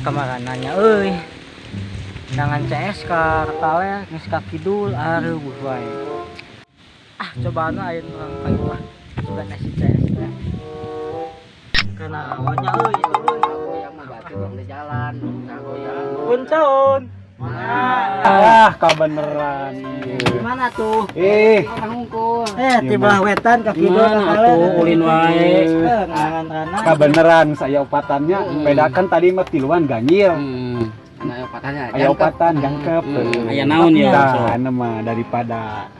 kemarananya euy. Jangan CS ka kale geus ka kidul areuh wae. Cobaan aya urang payulah. Sudah nasi CS nya. Karena awalnya euy turun goyang mah batu dong di jalan, goyang. Punten. Kebeneran. Gimana tuh? Ngungkul. Tiba wetan ka kidul ka kale ulin wae. Ngangan-ngangan. Kebeneran saya opatannya. Bedakan tadi mah tiluan ganjil. Aya opatannya. Aya opatan jangkep. Aya naon ya? Nah, anu mah daripada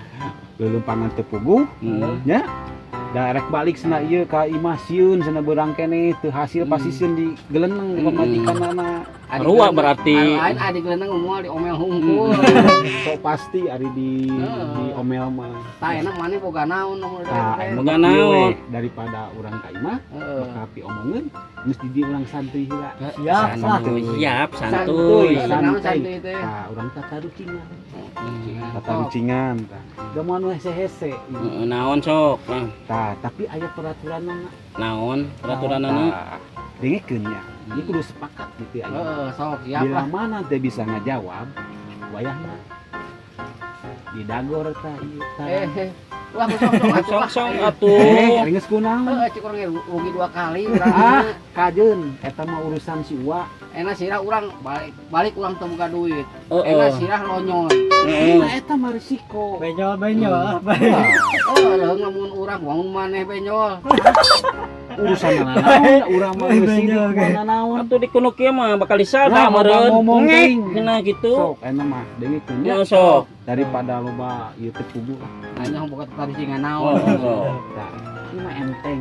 leuleumpangan teu puguh nya. Da rek balik cenah ieu ka imah sieun cenah beurang keneh teu hasil pasti sieun digeleneng pamajikanana. Ruak berarti. Lain adi geleneng moal diomel hungkul. So pasti ari di omel mah. Tah enak maneh boga naon nomor Boga naon daripada urang ka imah tapi omongeun geus di dieu urang santuy heula. Siap lah. Siap, santuy. Santuy teh. Tah urang tata rucingan. Tata rucingan tah. Gamuan we hese. Naon sok? Tah, tapi aya peraturanna. Naon peraturanana? Dengekeun nya. Ieu kudu sepakat gitu ya. Sok siap Bila lah. mana teh bisa ngajawab, wayahna didagor tah ieu tah. Wah, Sok atuh. Ringes kunaon? cik urang rugi 2 kali. Kajeun eta mah urusan si Uwa. Enak sirah urang balik urang teu boga duit. Enak sirah lonyol. Eta mah risiko. Benyol. Reung lamun urang wangun maneh benyol. Urusan naon? Urang mah geus sidik naon. Atuh di kono kieu mah bakal disada Nah, meureun. ngomong ting. Cenah gitu. Sok eta mah dengekeun nya. Ya sok. Daripada loba ieu teh puguh. Hanya boga tadi singa Oh, naon. sok. Tah, ieu mah enteng.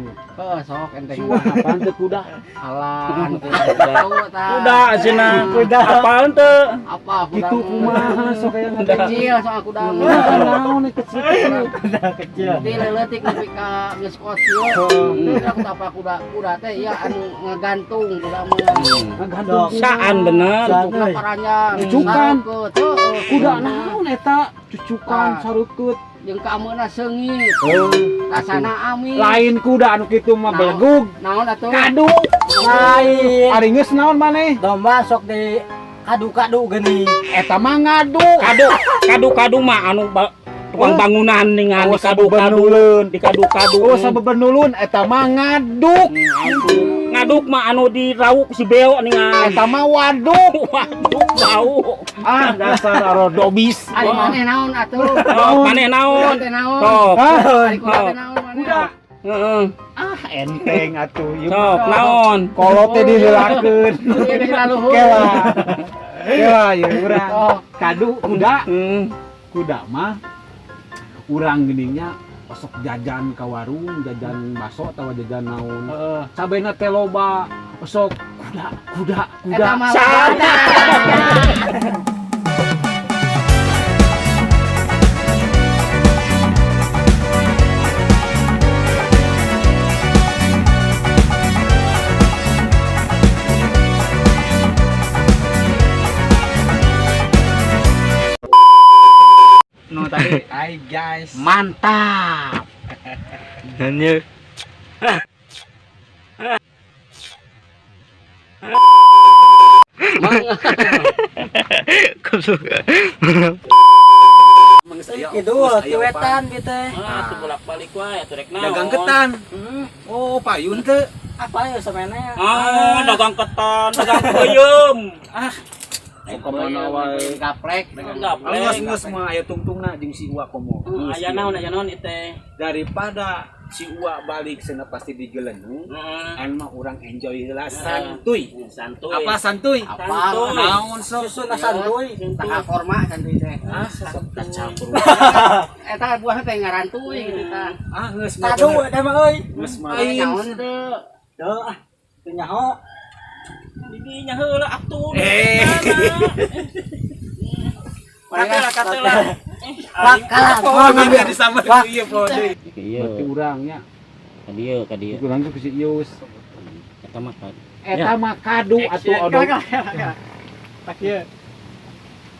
Sok Si enteng. Uwa apaan teh kuda? Alan. Kuda cenah. Apaan teu? Apa kuda? Gitu kumaha sok aya Kecil soal kuda mah. naon kecil. Kecil. Di leutik nepi ka geus kocil. Aku apa kuda teh ya anu ngegantung kuda mah. Ngagandung Saan bener. Kuda paranjang. Cucukan. kuda Kuda naon eta cucukan sarukeut. jeung kameuna seungit. Rasana amin. Lain kuda anu kitu mah belegug. Naon atuh? Kadu. Lain. Ari geus naon maneh? Domba sok di kadu-kadu geuning. Eta mah ngadu. Kadu mah anu tukang bangunan ningan di kadu-kadu. Di kadu-kadu. Oh sabebenulun eta mah ngaduk. Ngaduk mah anu dirauk si beo ningan. Eta mah waduk. Waduk bau. Dasar rodobis. Ari maneh naon atuh? Maneh naon? Teh naon? Sok. Ari kuda teh naon maneh? Heeh. Enteng atuh. Sok naon? Kolot teh diheulakeun. Ieu geus laluhur. Kela ya urang. Kadu kuda. Kuda mah urang geningnya osok jajan ka warung, jajan baso atau jajan naon. Sabena teh loba osok kuda. Eta mah No tadi, hai guys. Mantap. Hanya itu wetan gitu. Tuh bolak-balik wae atuh rek naon. Dagang ketan. Oh, payun teu. Apa ya sebenarnya? Dagang ketan, dagang peuyeum. kemana wae gaplek. Geus mah aya tungtungna jeung si Uwa komo. Aya naon ieu teh. Daripada si Uwa balik cenah pasti digelenung. An mah urang enjoy heula santuy. Santuy. Apa santuy? Apa? Naon sok Susun santuy. Tah korma santuy teh. campur. Eta buahna teh ngarantuy gitu tah. Geus mah. Kadu ada mah euy. Geus mah. Naon teu? Teu teu nyaho. Didinya heula atuh. Katela. Kalah. Biar disama ieu po deui. Iya. Berarti urangnya. Ka dieu. Urang ku si Ius. Eta mah kan. Eta mah kadu atuh odong. Tak ieu.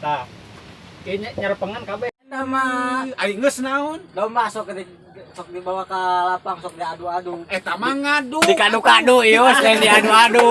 Tah. Kayaknya nyerpengan kabeh. Nama Ari geus naon? domba sok dibawa ke lapang sok diadu-adu. Eta mah ngadu. Dikadu-kadu ieu, selain diadu-adu.